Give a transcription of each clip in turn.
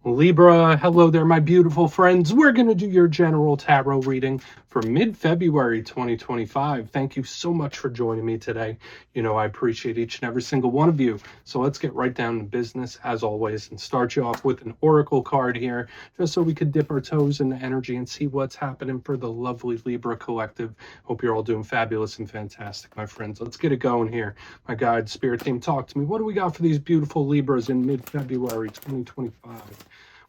Libra, hello there, my beautiful friends. We're going to do your general tarot reading for mid-February 2025. Thank you so much for joining me today. You know, I appreciate each and every single one of you. So let's get right down to business, as always, and start you off with an oracle card here, just so we could dip our toes in the energy and see what's happening for the lovely Libra collective. Hope you're all doing fabulous and fantastic, my friends. Let's get it going here. My guide, spirit team, talk to me. What do we got for these beautiful Libras in mid-February 2025?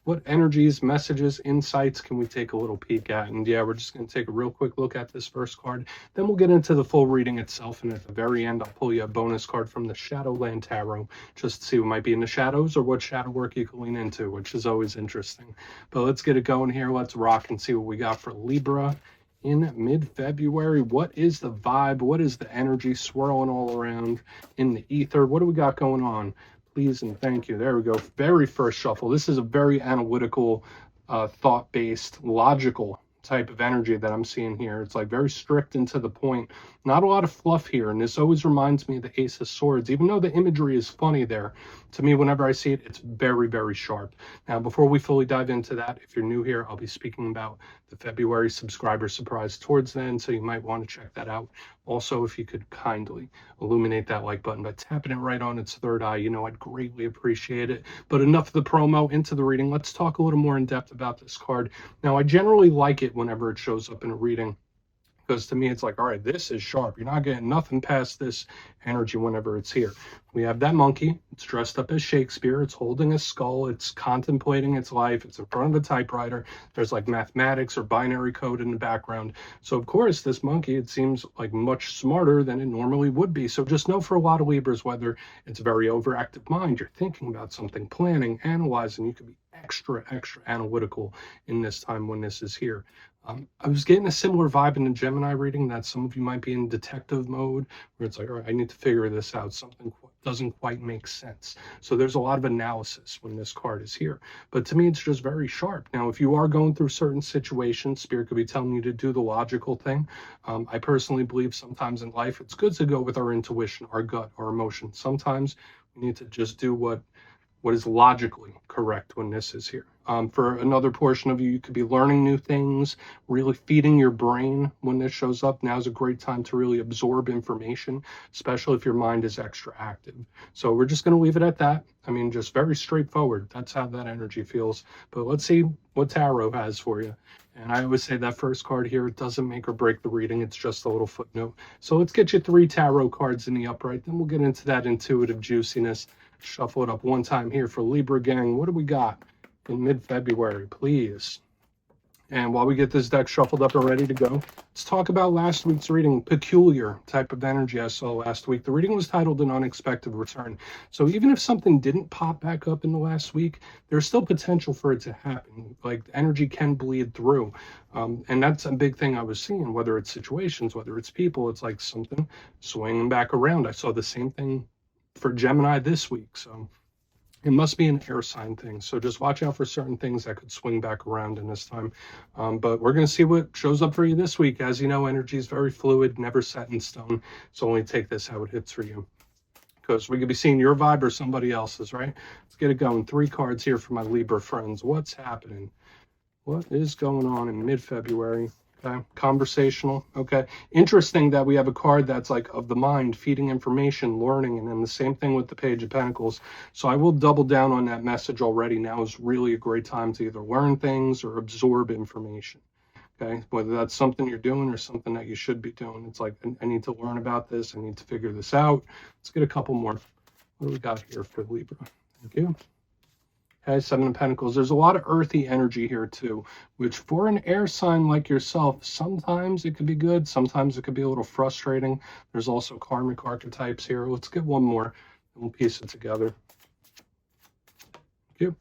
What energies, messages, insights can we take a little peek at? And yeah, we're just going to take a real quick look at this first card. Then we'll get into the full reading itself. And at the very end, I'll pull you a bonus card from the Shadowland Tarot, just to see what might be in the shadows or what shadow work you can lean into, which is always interesting. But let's get it going here. Let's rock and see what we got for Libra in mid-February. What is the vibe? What is the energy swirling all around in the ether? What do we got going on? Please and thank you. There we go. Very first shuffle. This is a very analytical, thought-based, logical type of energy that I'm seeing here. It's like very strict and to the point. Not a lot of fluff here. And this always reminds me of the Ace of Swords. Even though the imagery is funny there, to me, whenever I see it, it's very, very sharp. Now, before we fully dive into that, if you're new here, I'll be speaking about the February subscriber surprise towards then, so you might want to check that out. Also, if you could kindly illuminate that like button by tapping it right on its third eye, you know, I'd greatly appreciate it. But enough of the promo, into the reading. Let's talk a little more in depth about this card. Now, I generally like it whenever it shows up in a reading, because to me, it's like, all right, this is sharp. You're not getting nothing past this energy whenever it's here. We have that monkey. It's dressed up as Shakespeare. It's holding a skull. It's contemplating its life. It's in front of a typewriter. There's like mathematics or binary code in the background. So, of course, this monkey, it seems like much smarter than it normally would be. So just know for a lot of Libras, whether it's a very overactive mind, you're thinking about something, planning, analyzing, you could be extra analytical in this time when this is here. I was getting a similar vibe in the Gemini reading that some of you might be in detective mode, where it's like, all right, I need to figure this out. Something doesn't quite make sense. So there's a lot of analysis when this card is here. But to me, it's just very sharp. Now, if you are going through certain situations, Spirit could be telling you to do the logical thing. I personally believe sometimes in life, it's good to go with our intuition, our gut, our emotion. Sometimes we need to just do what is logically correct when this is here. For another portion of you, you could be learning new things, really feeding your brain when this shows up. Now's a great time to really absorb information, especially if your mind is extra active. So we're just going to leave it at that. I mean, just very straightforward. That's how that energy feels. But let's see what tarot has for you. And I always say that first card here, it doesn't make or break the reading. It's just a little footnote. So let's get you 3 tarot cards in the upright. Then we'll get into that intuitive juiciness. Shuffle it up one time here for Libra gang. What do we got in mid-February, please? And while we get this deck shuffled up and ready to go, let's talk about last week's reading. Peculiar type of energy I saw last week. The reading was titled An Unexpected Return. So even if something didn't pop back up in the last week, there's still potential for it to happen. Like, energy can bleed through. And that's a big thing I was seeing, whether it's situations, whether it's people. It's like something swinging back around. I saw the same thing for Gemini this week. So it must be an air sign thing. So just watch out for certain things that could swing back around in this time. But we're going to see what shows up for you this week. As you know, energy is very fluid, never set in stone. So only take this how it hits for you, because we could be seeing your vibe or somebody else's, right? Let's get it going. 3 cards here for my Libra friends. What's happening? What is going on in mid-February? Okay, conversational. Okay, interesting that we have a card that's like of the mind, feeding information, learning, and then the same thing with the Page of Pentacles. So I will double down on that message already. Now is really a great time to either learn things or absorb information. Okay, whether that's something you're doing or something that you should be doing. It's like, I need to learn about this. I need to figure this out. Let's get a couple more. What do we got here for Libra? Thank you. Okay, 7 of Pentacles. There's a lot of earthy energy here too, which for an air sign like yourself, sometimes it could be good, sometimes it could be a little frustrating. There's also karmic archetypes here. Let's get one more and we'll piece it together. Thank you.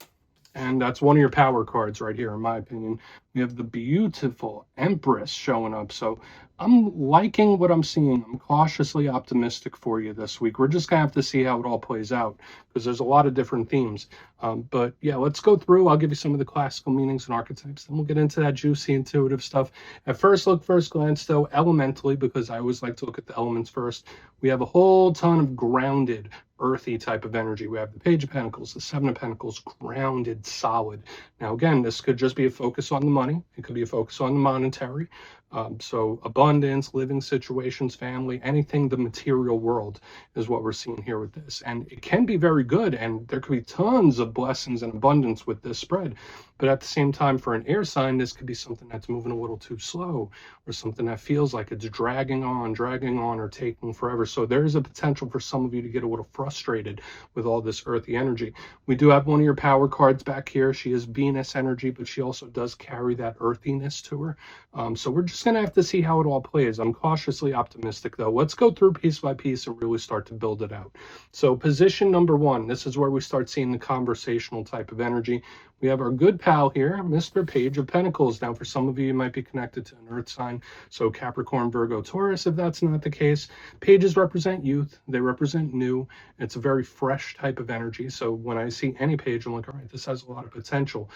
And that's one of your power cards right here, in my opinion. We have the beautiful Empress showing up. So I'm liking what I'm seeing. I'm cautiously optimistic for you this week. We're just going to have to see how it all plays out because there's a lot of different themes. But yeah, let's go through. I'll give you some of the classical meanings and archetypes. Then we'll get into that juicy intuitive stuff. At first look, first glance, though, elementally, because I always like to look at the elements first, we have a whole ton of grounded, earthy type of energy. We have the Page of Pentacles, the Seven of Pentacles, grounded, solid. Now, again, this could just be a focus on the money. It could be a focus on the monetary. So abundance, living situations, family, anything the material world is what we're seeing here with this. And it can be very good, and there could be tons of blessings and abundance with this spread. But at the same time, for an air sign, this could be something that's moving a little too slow, or something that feels like it's dragging on, or taking forever. So there is a potential for some of you to get a little frustrated with all this earthy energy. We do have one of your power cards back here. She is Venus energy, but she also does carry that earthiness to her. So we're just going to have to see how it all plays. I'm cautiously optimistic, though. Let's go through piece by piece and really start to build it out. So position number one, this is where we start seeing the conversational type of energy. We have our good pal here, Mr. Page of Pentacles. Now, for some of you, you might be connected to an earth sign, so Capricorn, Virgo, Taurus. If that's not the case, pages represent youth. They represent new. It's a very fresh type of energy. So when I see any page, I'm like, all right, this has a lot of potential.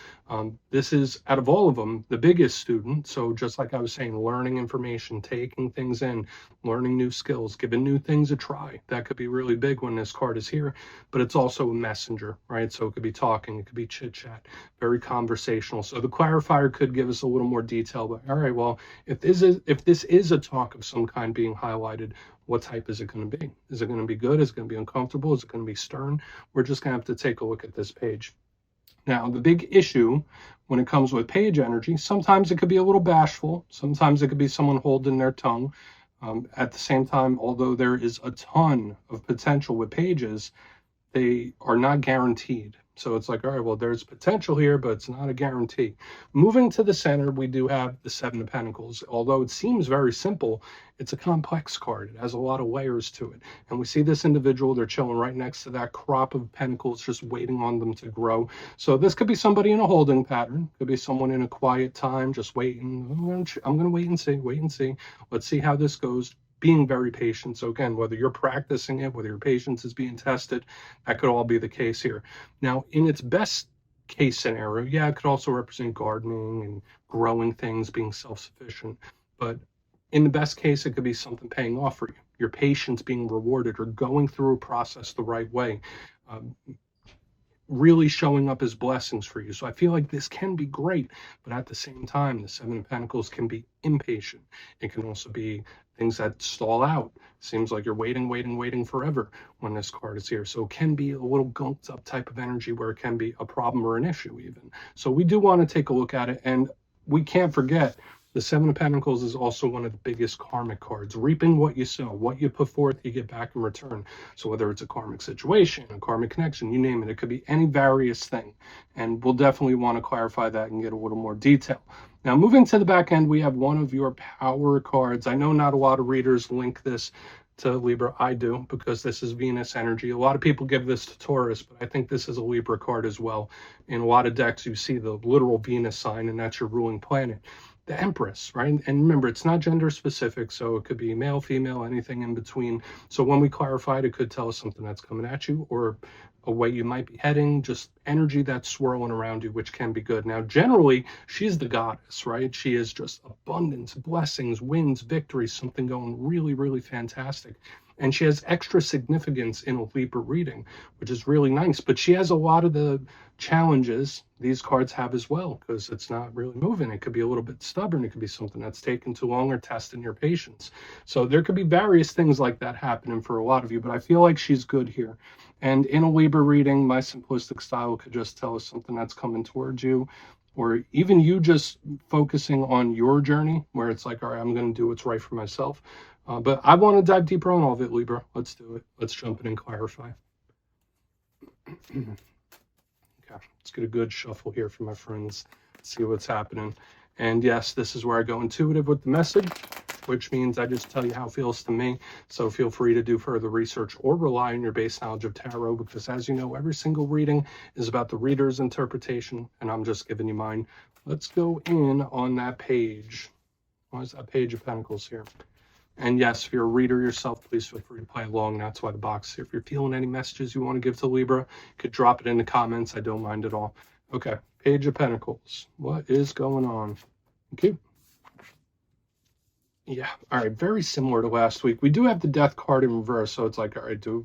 This is, out of all of them, the biggest student. So just like I was saying, learning information, taking things in, learning new skills, giving new things a try. That could be really big when this card is here, but it's also a messenger, right? So it could be talking, it could be chit chat, very conversational. So the clarifier could give us a little more detail, but all right, well, if this is a talk of some kind being highlighted, what type is it going to be? Is it going to be good? Is it going to be uncomfortable? Is it going to be stern? We're just going to have to take a look at this page. Now, the big issue when it comes with page energy, sometimes it could be a little bashful. Sometimes it could be someone holding their tongue. At the same time, although there is a ton of potential with pages, they are not guaranteed. So it's like, all right, well, there's potential here, but it's not a guarantee. Moving to the center, we do have the Seven of Pentacles. Although it seems very simple, it's a complex card. It has a lot of layers to it. And we see this individual, they're chilling right next to that crop of pentacles, just waiting on them to grow. So this could be somebody in a holding pattern. Could be someone in a quiet time, just waiting. I'm going to wait and see. Let's see how this goes. Being very patient. So again, whether you're practicing it, whether your patience is being tested, that could all be the case here. Now, in its best case scenario, yeah, it could also represent gardening and growing things, being self-sufficient. But in the best case, it could be something paying off for you. Your patience being rewarded, or going through a process the right way. Really showing up as blessings for you. So I feel like this can be great, but at the same time, the Seven of Pentacles can be impatient. It can also be things that stall out. Seems like you're waiting forever when this card is here. So it can be a little gunked up type of energy where it can be a problem or an issue even. So we do want to take a look at it, and we can't forget the Seven of Pentacles is also one of the biggest karmic cards. Reaping what you sow, what you put forth, you get back in return. So whether it's a karmic situation, a karmic connection, you name it, it could be any various thing. And we'll definitely want to clarify that and get a little more detail. Now, moving to the back end, we have one of your power cards. I know not a lot of readers link this to Libra. I do, because this is Venus energy. A lot of people give this to Taurus, but I think this is a Libra card as well. In a lot of decks, you see the literal Venus sign, and that's your ruling planet. The Empress, right? And remember, it's not gender specific, so it could be male, female, anything in between. So when we clarify it, it could tell us something that's coming at you, or a way you might be heading, just energy that's swirling around you, which can be good. Now, generally, she's the goddess, right? She is just abundance, blessings, wins, victories, something going really, really fantastic. And she has extra significance in a Libra reading, which is really nice. But she has a lot of the challenges these cards have as well, because it's not really moving. It could be a little bit stubborn. It could be something that's taken too long, or testing your patience. So there could be various things like that happening for a lot of you, but I feel like she's good here. And in a Libra reading, my simplistic style could just tell us something that's coming towards you, or even you just focusing on your journey, where it's like, all right, I'm going to do what's right for myself. But I want to dive deeper on all of it, Libra. Let's do it. Let's jump in and clarify. Okay, let's get a good shuffle here for my friends. See what's happening. And yes, this is where I go intuitive with the message. which means I just tell you how it feels to me. So feel free to do further research or rely on your base knowledge of tarot, because as you know, every single reading is about the reader's interpretation, and I'm just giving you mine. Let's go in on that page. Why is that Page of Pentacles here? And yes, if you're a reader yourself, please feel free to play along. That's why the box is here. If you're feeling any messages you want to give to Libra, you could drop it in the comments. I don't mind at all. Okay, Page of Pentacles. What is going on? Okay. Yeah, all right, very similar to last week. We do have the Death card in reverse, so it's like, all right, do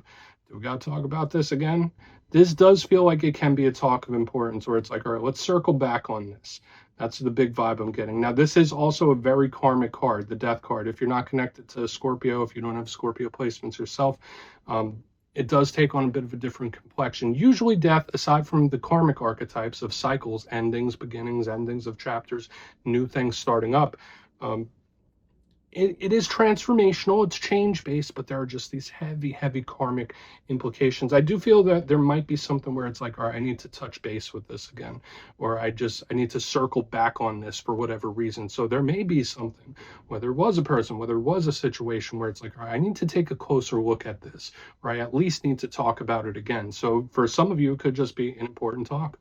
we got to talk about this again? This does feel like it can be a talk of importance, where it's like, all right, let's circle back on this. That's the big vibe I'm getting. Now, this is also a very karmic card, the Death card. If you're not connected to Scorpio, if you don't have Scorpio placements yourself, it does take on a bit of a different complexion. Usually death, aside from the karmic archetypes of cycles, endings, beginnings, endings of chapters, new things starting up, it is transformational, it's change-based, but there are just these heavy karmic implications. I do feel that there might be something where it's like, all right, I need to touch base with this again, or I need to circle back on this for whatever reason. So there may be something, whether it was a person, whether it was a situation where it's like, all right, I need to take a closer look at this, or I at least need to talk about it again. So for some of you, it could just be an important talk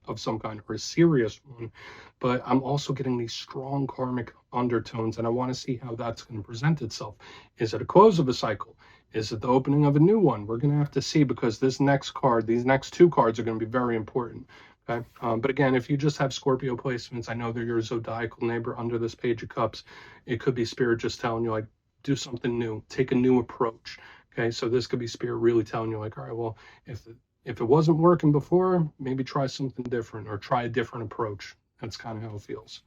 of some kind, or a serious one. But I'm also getting these strong karmic undertones, and I want to see how that's going to present itself. Is it a close of a cycle? Is it the opening of a new one? We're going to have to see, because this next card, these next two cards are going to be very important. Okay, but again, if you just have Scorpio placements, I know they're your zodiacal neighbor under this Page of Cups. It could be Spirit just telling you, like, do something new, take a new approach. Okay, so this could be Spirit really telling you, like, all right, well, if it wasn't working before, maybe try something different, or try a different approach. That's kind of how it feels.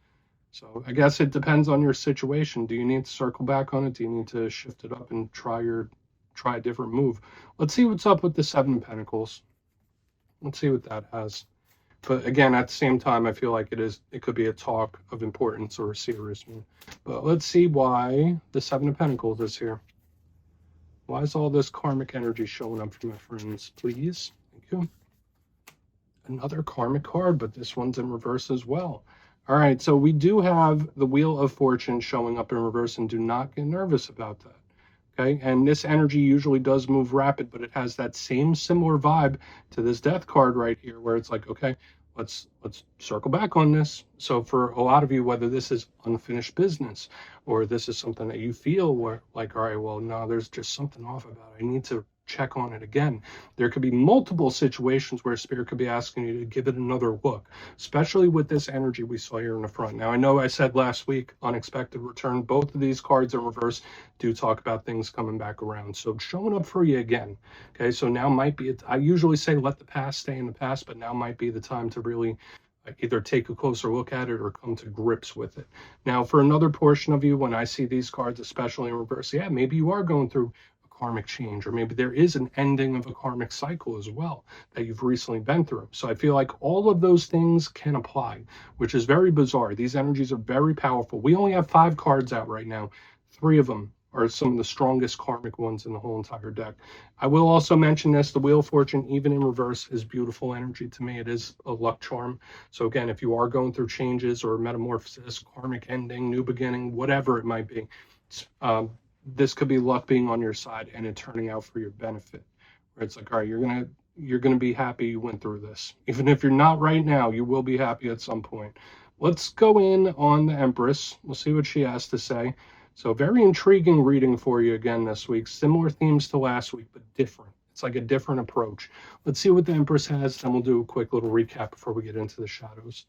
So I guess it depends on your situation. Do you need to circle back on it? Do you need to shift it up and try a different move? Let's see what's up with the Seven of Pentacles. Let's see what that has. But again, at the same time, I feel like it could be a talk of importance or a serious move. But let's see why the Seven of Pentacles is here. Why is all this karmic energy showing up for my friends? Please. Thank you. Another karmic card, but this one's in reverse as well. All right, so we do have the Wheel of Fortune showing up in reverse, and do not get nervous about that. Okay, and this energy usually does move rapid, but it has that same similar vibe to this Death card right here, where it's like, okay, let's circle back on this. So for a lot of you, whether this is unfinished business, or this is something that you feel where, like, all right, well, no, there's just something off about it, I need to check on it again. There could be multiple situations where Spirit could be asking you to give it another look, especially with this energy we saw here in the front. Now, I know I said last week, unexpected return. Both of these cards in reverse do talk about things coming back around. So showing up for you again. Okay, so now might be, I usually say let the past stay in the past, but now might be the time to really either take a closer look at it or come to grips with it. Now, for another portion of you, when I see these cards, especially in reverse, yeah, maybe you are going through karmic change, or maybe there is an ending of a karmic cycle as well that you've recently been through. So I feel like all of those things can apply, which is very bizarre. These energies are very powerful. We only have 5 cards out right now. 3 of them are some of the strongest karmic ones in the whole entire deck. I will also mention this, the Wheel of Fortune, even in reverse, is beautiful energy to me. It is a luck charm. So again, if you are going through changes or metamorphosis, karmic ending, new beginning, whatever it might be, this could be luck being on your side and it turning out for your benefit. Where it's like, all right, you're gonna be happy you went through this. Even if you're not right now, you will be happy at some point. Let's go in on the Empress. We'll see what she has to say. So very intriguing reading for you again this week. Similar themes to last week, but different. It's like a different approach. Let's see what the Empress has, then we'll do a quick little recap before we get into the shadows.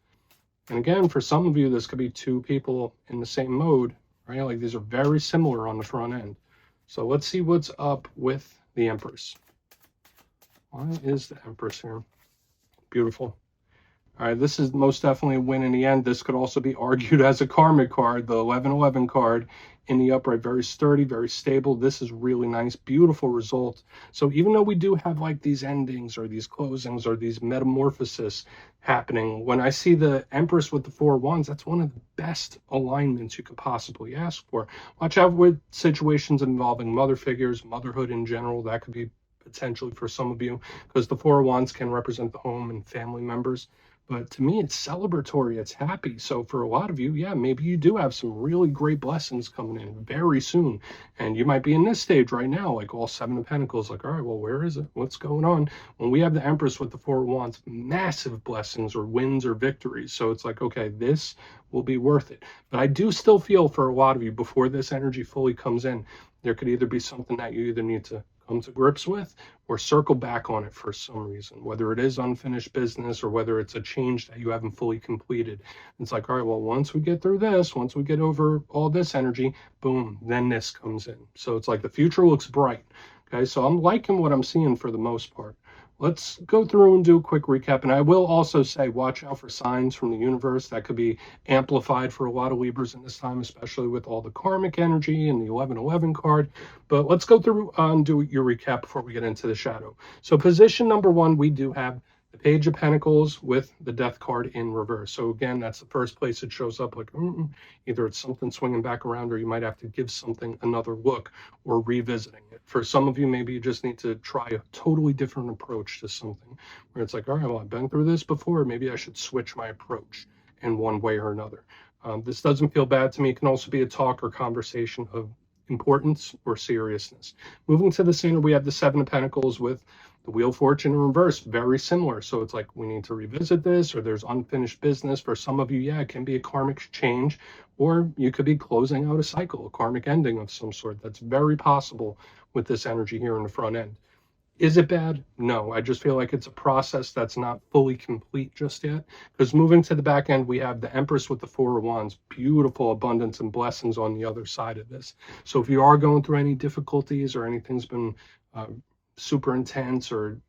And again, for some of you, this could be 2 people in the same mode. Right? Like these are very similar on the front end. So let's see what's up with the Empress. Why is the Empress here? Beautiful. All right, this is most definitely a win in the end. This could also be argued as a karmic card, the 1111 card in the upright. Very sturdy, very stable. This is really nice, beautiful result. So even though we do have like these endings or these closings or these metamorphoses happening, when I see the Empress with the 4 wands, that's one of the best alignments you could possibly ask for. Watch out with situations involving mother figures, motherhood in general. That could be potentially for some of you, because the 4 wands can represent the home and family members. But to me, it's celebratory, it's happy. So for a lot of you, yeah, maybe you do have some really great blessings coming in very soon. And you might be in this stage right now, like all Seven of Pentacles, like, all right, well, where is it? What's going on? When we have the Empress with the Four of Wands, massive blessings or wins or victories. So it's like, okay, this will be worth it. But I do still feel for a lot of you, before this energy fully comes in, there could either be something that you either need to come to grips with or circle back on it for some reason, whether it is unfinished business or whether it's a change that you haven't fully completed. It's like, all right, well, once we get through this, once we get over all this energy, boom, then this comes in. So it's like the future looks bright. Okay, so I'm liking what I'm seeing for the most part. Let's go through and do a quick recap. And I will also say, watch out for signs from the universe that could be amplified for a lot of Libras in this time, especially with all the karmic energy and the 1111 card. But let's go through and do your recap before we get into the shadow. So position number one, we do have the Page of Pentacles with the Death card in reverse. So again, that's the first place it shows up, like either it's something swinging back around, or you might have to give something another look or revisiting it. For some of you, maybe you just need to try a totally different approach to something, where it's like, all right, well, I've been through this before, maybe I should switch my approach in one way or another. This doesn't feel bad to me. It can also be a talk or conversation of importance or seriousness. Moving to the center, we have the Seven of Pentacles with the Wheel of Fortune in reverse, very similar. So it's like we need to revisit this, or there's unfinished business. For some of you, yeah, it can be a karmic change, or you could be closing out a cycle, a karmic ending of some sort. That's very possible with this energy here in the front end. Is it bad? No, I just feel like it's a process that's not fully complete just yet. Because moving to the back end, we have the Empress with the Four of Wands, beautiful abundance and blessings on the other side of this. So if you are going through any difficulties or anything's been super intense or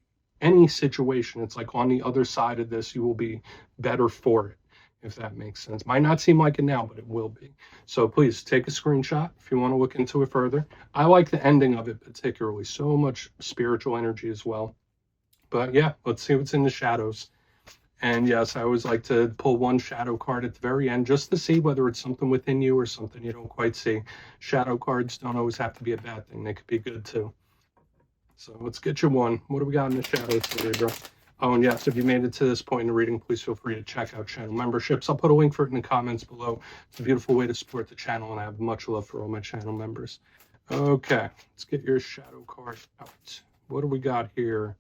any situation, it's like on the other side of this, you will be better for it, if that makes sense. Might not seem like it now, but it will be. So please take a screenshot if you want to look into it further. I like the ending of it particularly, so much spiritual energy as well. But yeah, let's see what's in the shadows. And yes, I always like to pull one shadow card at the very end just to see whether it's something within you or something you don't quite see. Shadow cards don't always have to be a bad thing. They could be good too. So let's get you one. What do we got in the shadows for Libra? Oh, and yes, if you made it to this point in the reading, please feel free to check out channel memberships. I'll put a link for it in the comments below. It's a beautiful way to support the channel, and I have much love for all my channel members. Okay, let's get your shadow card out. What do we got here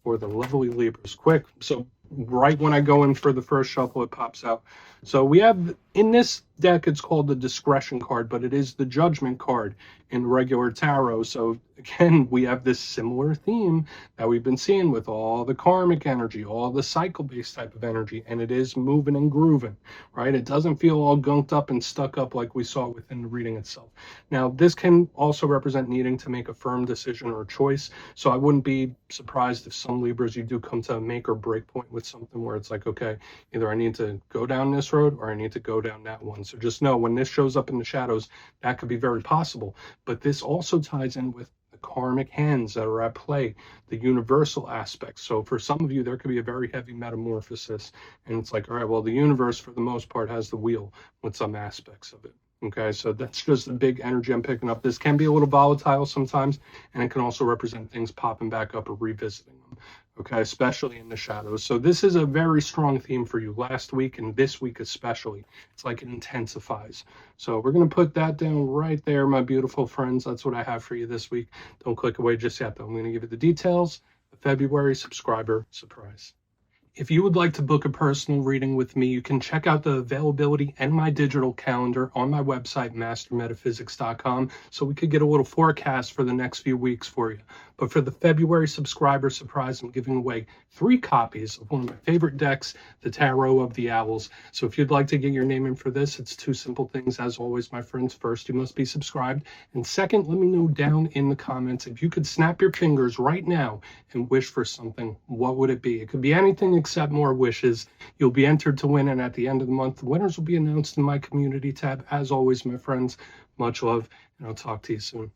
for the lovely Libras? Quick, so right when I go in for the first shuffle, it pops out. So we have, in this deck, it's called the Discretion card, but it is the Judgment card in regular tarot. So again, we have this similar theme that we've been seeing with all the karmic energy, all the cycle-based type of energy, and it is moving and grooving, right? It doesn't feel all gunked up and stuck up like we saw within the reading itself. Now, this can also represent needing to make a firm decision or a choice. So I wouldn't be surprised if some Libras, you do come to a make or break point with something where it's like, okay, either I need to go down this road or I need to go down that one. So just know when this shows up in the shadows, that could be very possible. But this also ties in with the karmic hands that are at play, the universal aspects. So for some of you, there could be a very heavy metamorphosis. And it's like, all right, well, the universe for the most part has the wheel with some aspects of it. Okay, so that's just a big energy I'm picking up. This can be a little volatile sometimes, and it can also represent things popping back up or revisiting them. Okay, especially in the shadows. So this is a very strong theme for you last week and this week especially. It's like it intensifies. So we're going to put that down right there, my beautiful friends. That's what I have for you this week. Don't click away just yet, though. I'm going to give you the details. The February subscriber surprise. If you would like to book a personal reading with me, you can check out the availability and my digital calendar on my website, mastermetaphysics.com, so we could get a little forecast for the next few weeks for you. But for the February subscriber surprise, I'm giving away 3 copies of one of my favorite decks, the Tarot of the Owls. So if you'd like to get your name in for this, it's 2 simple things, as always, my friends. First, you must be subscribed. And second, let me know down in the comments, if you could snap your fingers right now and wish for something, what would it be? It could be anything except more wishes. You'll be entered to win, and at the end of the month, the winners will be announced in my community tab. As always, my friends, much love, and I'll talk to you soon.